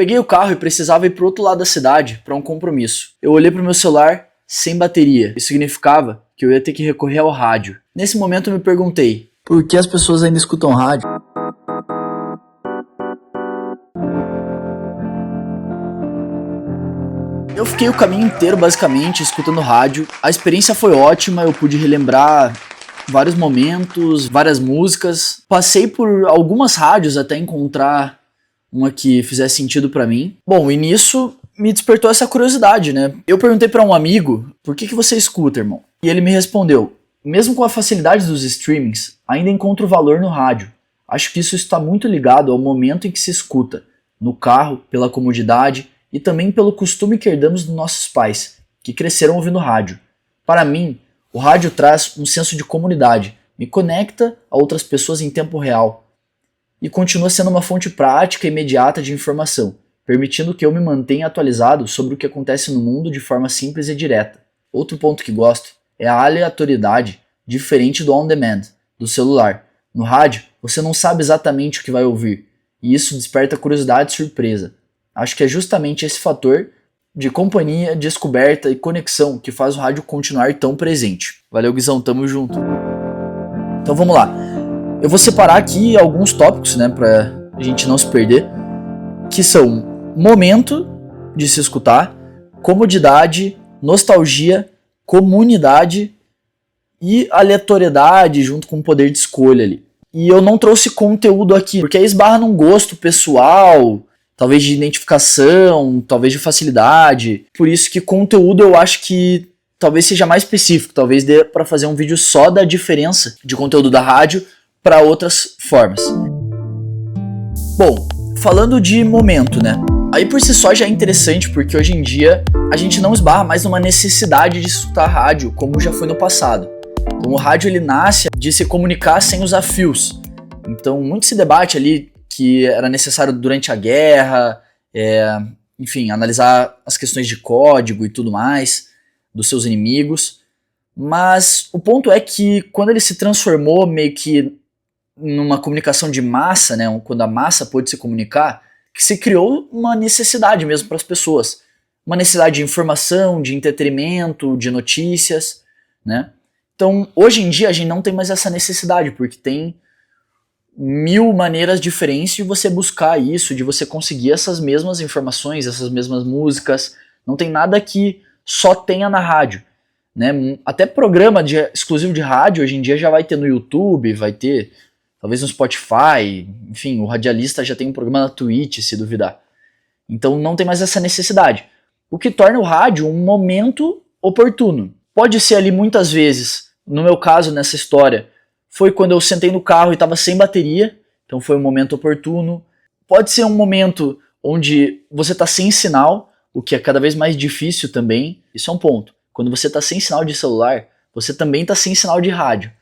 Peguei o carro e precisava ir pro outro lado da cidade para um compromisso. Eu olhei pro meu celular sem bateria. Isso significava que eu ia ter que recorrer ao rádio. Nesse momento eu me perguntei, por que as pessoas ainda escutam rádio? Eu fiquei o caminho inteiro basicamente escutando rádio. A experiência foi ótima, eu pude relembrar vários momentos, várias músicas. Passei por algumas rádios até encontrar uma que fizesse sentido pra mim. Bom, e nisso me despertou essa curiosidade, né? Eu perguntei pra um amigo, por que você escuta, irmão? E ele me respondeu, mesmo com a facilidade dos streamings, ainda encontro valor no rádio. Acho que isso está muito ligado ao momento em que se escuta, no carro, pela comodidade e também pelo costume que herdamos dos nossos pais, que cresceram ouvindo rádio. Para mim, o rádio traz um senso de comunidade, me conecta a outras pessoas em tempo real e continua sendo uma fonte prática e imediata de informação, permitindo que eu me mantenha atualizado sobre o que acontece no mundo de forma simples e direta. Outro ponto que gosto é a aleatoriedade, diferente do on-demand, do celular. No rádio, você não sabe exatamente o que vai ouvir, e isso desperta curiosidade e surpresa. Acho que é justamente esse fator de companhia, descoberta e conexão que faz o rádio continuar tão presente. Valeu, Guizão, tamo junto. Então vamos lá. Eu vou separar aqui alguns tópicos, né, pra gente não se perder, que são momento de se escutar, comodidade, nostalgia, comunidade e aleatoriedade junto com o poder de escolha ali. E eu não trouxe conteúdo aqui, porque aí esbarra num gosto pessoal, talvez de identificação, talvez de facilidade. Por isso que conteúdo eu acho que talvez seja mais específico, talvez dê para fazer um vídeo só da diferença de conteúdo da rádio para outras formas. Bom, falando de momento, né? Aí por si só já é interessante, porque hoje em dia a gente não esbarra mais numa necessidade de escutar rádio, como já foi no passado. Então o rádio ele nasce de se comunicar sem usar fios. Então muito se debate ali que era necessário durante a guerra, enfim, analisar as questões de código e tudo mais dos seus inimigos. Mas o ponto é que quando ele se transformou meio que numa comunicação de massa, né, quando a massa pôde se comunicar, que se criou uma necessidade mesmo para as pessoas. Uma necessidade de informação, de entretenimento, de notícias, né? Então, hoje em dia a gente não tem mais essa necessidade, porque tem 1000 maneiras diferentes de você buscar isso, de você conseguir essas mesmas informações, essas mesmas músicas. Não tem nada que só tenha na rádio, né? Até programa exclusivo de rádio hoje em dia já vai ter no YouTube, vai ter talvez no Spotify, enfim, o radialista já tem um programa na Twitch, se duvidar. Então não tem mais essa necessidade. O que torna o rádio um momento oportuno. Pode ser ali muitas vezes, no meu caso nessa história, foi quando eu sentei no carro e estava sem bateria, então foi um momento oportuno. Pode ser um momento onde você está sem sinal, o que é cada vez mais difícil também. Isso é um ponto. Quando você está sem sinal de celular, você também está sem sinal de rádio.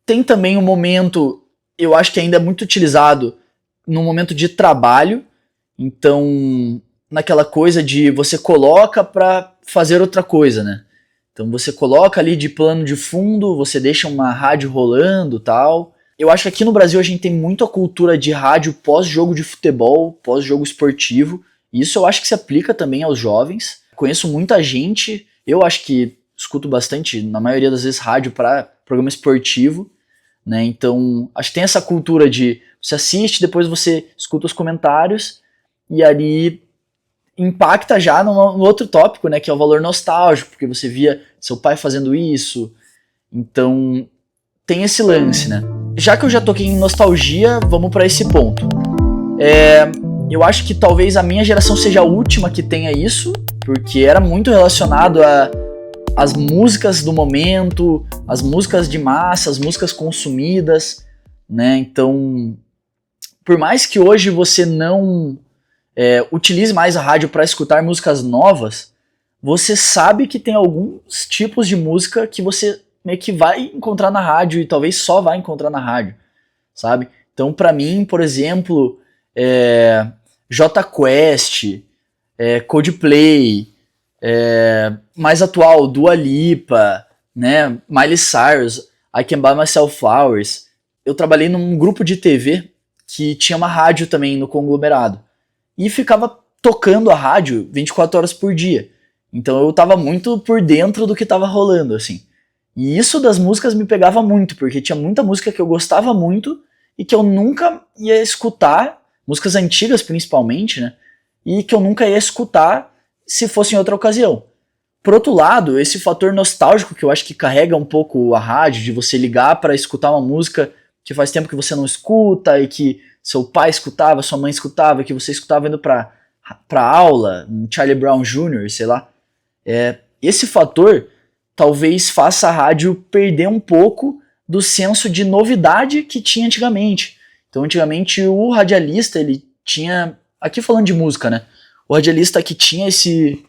Tem também um momento, eu acho que ainda é muito utilizado no momento de trabalho, então naquela coisa de você coloca para fazer outra coisa, né? Então você coloca ali de plano de fundo, você deixa uma rádio rolando e tal. Eu acho que aqui no Brasil a gente tem muito a cultura de rádio pós-jogo de futebol, pós-jogo esportivo. E isso eu acho que se aplica também aos jovens. Conheço muita gente, eu acho que escuto bastante, na maioria das vezes, rádio para programa esportivo, né? Então acho que tem essa cultura de você assiste, depois você escuta os comentários e ali impacta já no outro tópico, né, que é o valor nostálgico, porque você via seu pai fazendo isso, então tem esse lance, né. Já que eu já toquei em nostalgia, vamos para esse ponto. Eu acho que talvez a minha geração seja a última que tenha isso, porque era muito relacionado às músicas do momento, as músicas de massa, as músicas consumidas, né, então por mais que hoje você não utilize mais a rádio para escutar músicas novas, você sabe que tem alguns tipos de música que você meio que vai encontrar na rádio e talvez só vai encontrar na rádio, sabe? Então, para mim, por exemplo, Jota Quest, Coldplay, mais atual, Dua Lipa, né? Miley Cyrus, I Can Buy Myself Flowers. Eu trabalhei num grupo de TV que tinha uma rádio também no conglomerado. E ficava tocando a rádio 24 horas por dia. Então eu tava muito por dentro do que tava rolando, assim. E isso das músicas me pegava muito, porque tinha muita música que eu gostava muito e que eu nunca ia escutar, músicas antigas principalmente, né? E que eu nunca ia escutar se fosse em outra ocasião. Por outro lado, esse fator nostálgico que eu acho que carrega um pouco a rádio, de você ligar para escutar uma música que faz tempo que você não escuta e que seu pai escutava, sua mãe escutava, que você escutava indo pra aula, um Charlie Brown Jr., sei lá. Esse fator talvez faça a rádio perder um pouco do senso de novidade que tinha antigamente. Então, antigamente, o radialista, ele tinha... Aqui falando de música, né? O radialista que tinha esse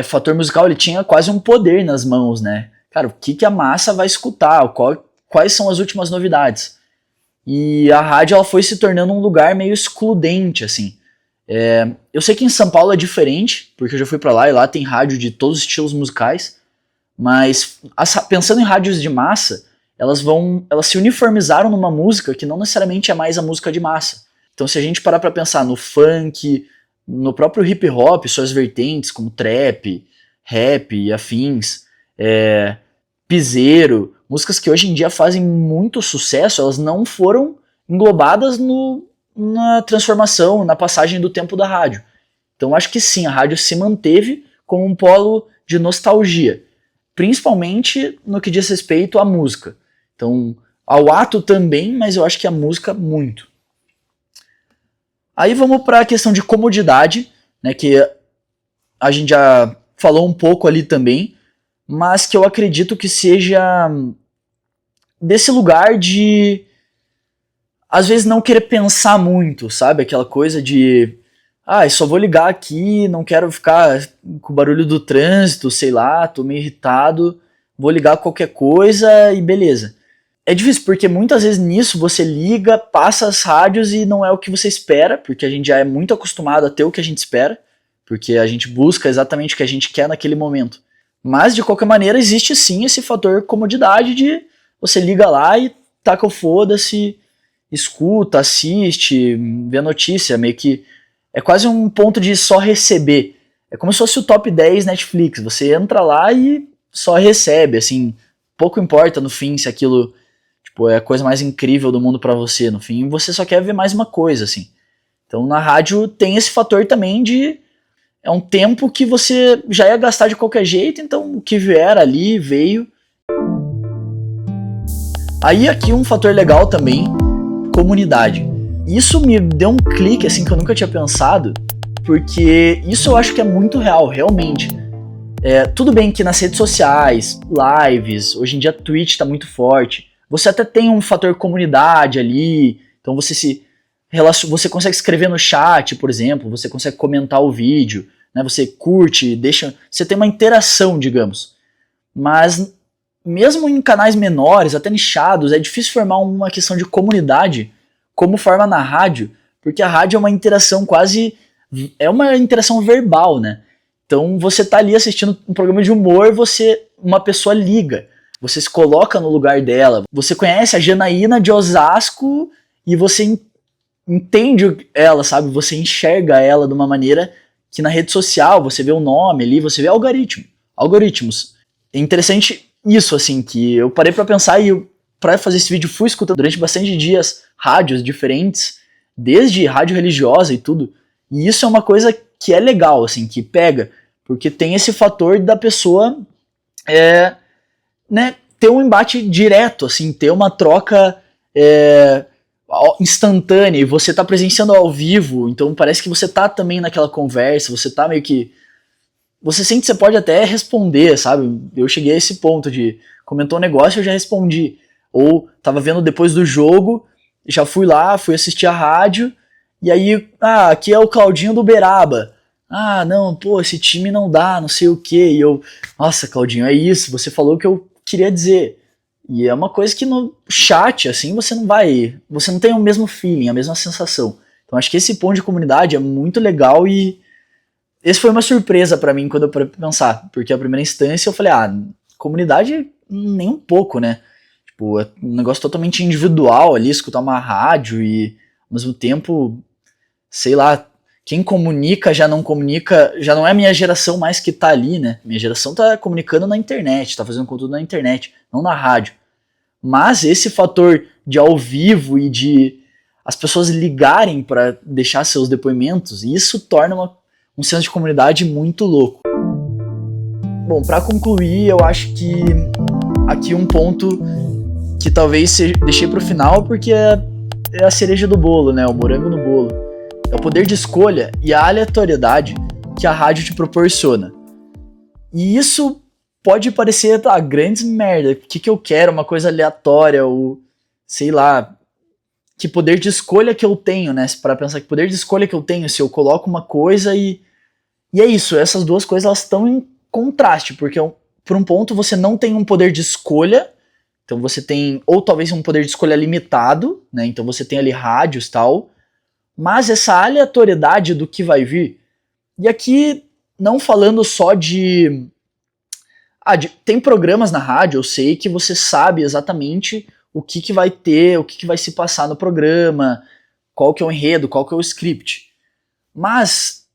fator musical, ele tinha quase um poder nas mãos, né? Cara, o que a massa vai escutar? Quais são as últimas novidades? E a rádio, ela foi se tornando um lugar meio excludente, assim. Eu sei que em São Paulo é diferente, porque eu já fui pra lá e lá tem rádio de todos os estilos musicais, mas pensando em rádios de massa, elas se uniformizaram numa música que não necessariamente é mais a música de massa. Então se a gente parar pra pensar no funk, no próprio hip hop, suas vertentes como trap, rap e afins, piseiro, músicas que hoje em dia fazem muito sucesso, elas não foram englobadas na transformação, na passagem do tempo da rádio. Então acho que sim, a rádio se manteve como um polo de nostalgia, principalmente no que diz respeito à música. Então, ao ato também, mas eu acho que a música muito. Aí vamos para a questão de comodidade, né, que a gente já falou um pouco ali também, mas que eu acredito que seja desse lugar de às vezes não querer pensar muito, sabe? Aquela coisa de eu só vou ligar aqui, não quero ficar com o barulho do trânsito, sei lá, tô meio irritado, vou ligar qualquer coisa e beleza. É difícil, porque muitas vezes nisso você liga, passa as rádios e não é o que você espera, porque a gente já é muito acostumado a ter o que a gente espera, porque a gente busca exatamente o que a gente quer naquele momento. Mas, de qualquer maneira, existe sim esse fator comodidade de você liga lá e taca o foda-se, escuta, assiste, vê notícia, meio que é quase um ponto de só receber. É como se fosse o top 10 Netflix, você entra lá e só recebe, assim, pouco importa no fim se aquilo é a coisa mais incrível do mundo pra você, no fim você só quer ver mais uma coisa, assim. Então na rádio tem esse fator também de é um tempo que você já ia gastar de qualquer jeito, então o que vier ali, veio. Aí aqui um fator legal também, comunidade. Isso me deu um clique assim que eu nunca tinha pensado, porque isso eu acho que é muito real, realmente. Tudo bem que nas redes sociais, lives, hoje em dia Twitch tá muito forte, você até tem um fator comunidade ali, então você consegue escrever no chat, por exemplo, você consegue comentar o vídeo, né, você curte, você tem uma interação, digamos. Mas mesmo em canais menores, até nichados, é difícil formar uma questão de comunidade como forma na rádio, porque a rádio é uma interação uma interação verbal, né? Então você tá ali assistindo um programa de humor, uma pessoa liga, você se coloca no lugar dela, você conhece a Janaína de Osasco e você entende ela, sabe? Você enxerga ela de uma maneira que na rede social você vê o nome ali, você vê algoritmos. É interessante isso, assim, que eu parei pra pensar e pra fazer esse vídeo fui escutando durante bastante dias rádios diferentes, desde rádio religiosa e tudo, e isso é uma coisa que é legal, assim, que pega, porque tem esse fator da pessoa né, ter um embate direto, assim, ter uma troca instantânea, e você tá presenciando ao vivo, então parece que você tá também naquela conversa, você tá meio que... Você sente que você pode até responder, sabe? Eu cheguei a esse ponto de comentou um negócio, eu já respondi. Ou tava vendo depois do jogo, já fui lá, fui assistir a rádio, e aí, aqui é o Claudinho do Uberaba. Não, pô, esse time não dá, não sei o quê. E eu, nossa, Claudinho, é isso, você falou o que eu queria dizer. E é uma coisa que no chat, assim, você não tem o mesmo feeling, a mesma sensação. Então acho que esse ponto de comunidade é muito legal e esse foi uma surpresa pra mim quando eu parei pra pensar, porque a primeira instância eu falei, comunidade nem um pouco, né? Tipo, é um negócio totalmente individual ali, escutar uma rádio e ao mesmo tempo, sei lá, quem comunica, já não é a minha geração mais que tá ali, né? Minha geração tá comunicando na internet, tá fazendo conteúdo na internet, não na rádio. Mas esse fator de ao vivo e de as pessoas ligarem para deixar seus depoimentos, isso torna um senso de comunidade muito louco. Bom, para concluir, eu acho que aqui um ponto que talvez deixei pro final, porque é a cereja do bolo, né? O morango no bolo. É o poder de escolha e a aleatoriedade que a rádio te proporciona. E isso pode parecer, grandes merda. O que eu quero? Uma coisa aleatória, ou sei lá. Que poder de escolha que eu tenho, né? Para pensar que poder de escolha que eu tenho se eu coloco uma coisa e é isso. Essas duas coisas elas estão em contraste, porque por um ponto você não tem um poder de escolha. Então você tem, ou talvez um poder de escolha limitado, né? Então você tem ali rádios e tal. Mas essa aleatoriedade do que vai vir, e aqui não falando só de... tem programas na rádio, eu sei que você sabe exatamente o que vai ter, o que vai se passar no programa, qual que é o enredo, qual que é o script. Mas,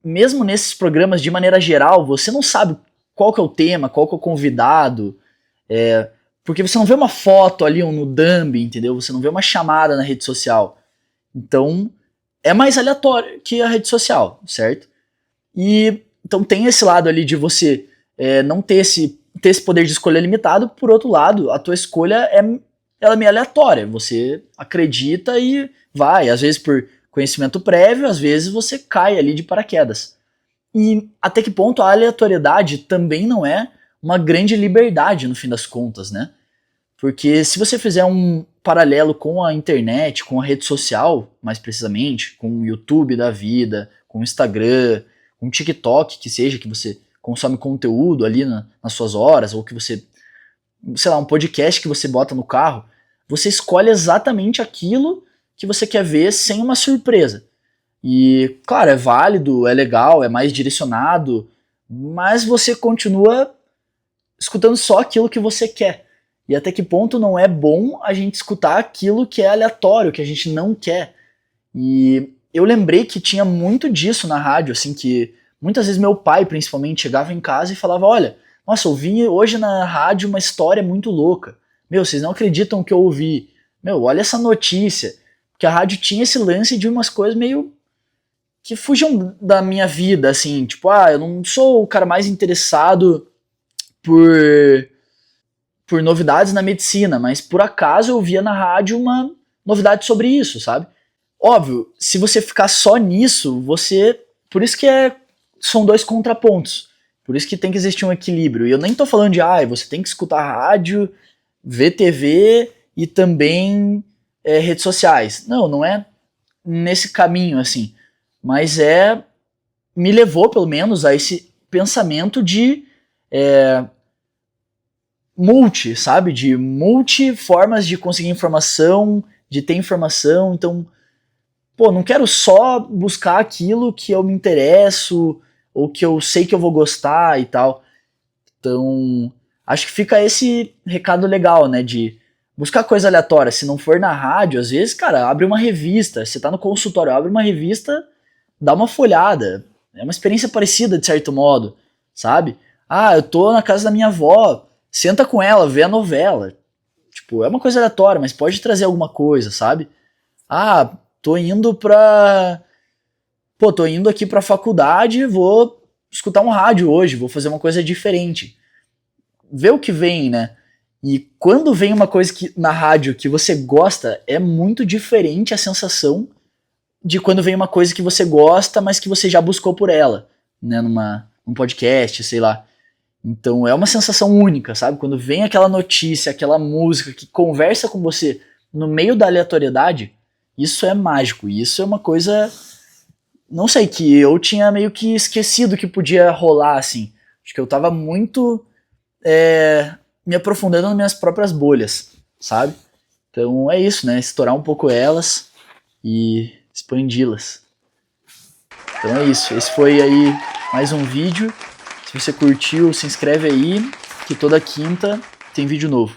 mesmo nesses programas, de maneira geral, você não sabe qual que é o tema, qual que é o convidado, porque você não vê uma foto ali no dumb, entendeu? Você não vê uma chamada na rede social. Então, é mais aleatório que a rede social, certo? E então tem esse lado ali de você não ter esse poder de escolha limitado. Por outro lado, a tua escolha ela é meio aleatória. Você acredita e vai. Às vezes por conhecimento prévio, às vezes você cai ali de paraquedas. E até que ponto a aleatoriedade também não é uma grande liberdade no fim das contas, né? Porque se você fizer um paralelo com a internet, com a rede social, mais precisamente, com o YouTube da vida, com o Instagram, com o TikTok, que seja, que você consome conteúdo ali nas suas horas, ou que você, sei lá, um podcast que você bota no carro, você escolhe exatamente aquilo que você quer ver sem uma surpresa. E, claro, é válido, é legal, é mais direcionado, mas você continua escutando só aquilo que você quer. E até que ponto não é bom a gente escutar aquilo que é aleatório, que a gente não quer. E eu lembrei que tinha muito disso na rádio, assim, que muitas vezes meu pai, principalmente, chegava em casa e falava, olha, nossa, eu ouvi hoje na rádio uma história muito louca. Meu, vocês não acreditam que eu ouvi. Meu, olha essa notícia. Porque a rádio tinha esse lance de umas coisas meio que fugiam da minha vida, assim, tipo, eu não sou o cara mais interessado por novidades na medicina, mas por acaso eu via na rádio uma novidade sobre isso, sabe? Óbvio, se você ficar só nisso, por isso que são dois contrapontos. Por isso que tem que existir um equilíbrio. E eu nem tô falando de, você tem que escutar rádio, ver TV e também redes sociais. Não é nesse caminho, assim. Mas me levou, pelo menos, a esse pensamento de sabe? De multi formas de conseguir informação, de ter informação. Então, não quero só buscar aquilo que eu me interesso ou que eu sei que eu vou gostar e tal. Então, acho que fica esse recado legal, né? De buscar coisa aleatória. Se não for na rádio, às vezes, cara, abre uma revista. Você tá no consultório, abre uma revista, dá uma folhada. É uma experiência parecida, de certo modo, sabe? Eu tô na casa da minha avó, senta com ela, vê a novela. Tipo, é uma coisa aleatória, mas pode trazer alguma coisa, sabe? Tô indo aqui pra faculdade, vou escutar um rádio hoje, vou fazer uma coisa diferente. Vê o que vem, né? E quando vem uma coisa na rádio que você gosta, é muito diferente a sensação de quando vem uma coisa que você gosta, mas que você já buscou por ela, né? Num podcast, sei lá. Então é uma sensação única, sabe? Quando vem aquela notícia, aquela música que conversa com você no meio da aleatoriedade, isso é mágico. E isso é uma coisa, não sei, que eu tinha meio que esquecido que podia rolar, assim. Acho que eu tava muito me aprofundando nas minhas próprias bolhas, sabe? Então é isso, né? Estourar um pouco elas e expandi-las. Então é isso. Esse foi aí mais um vídeo. Se você curtiu, se inscreve aí, que toda quinta tem vídeo novo.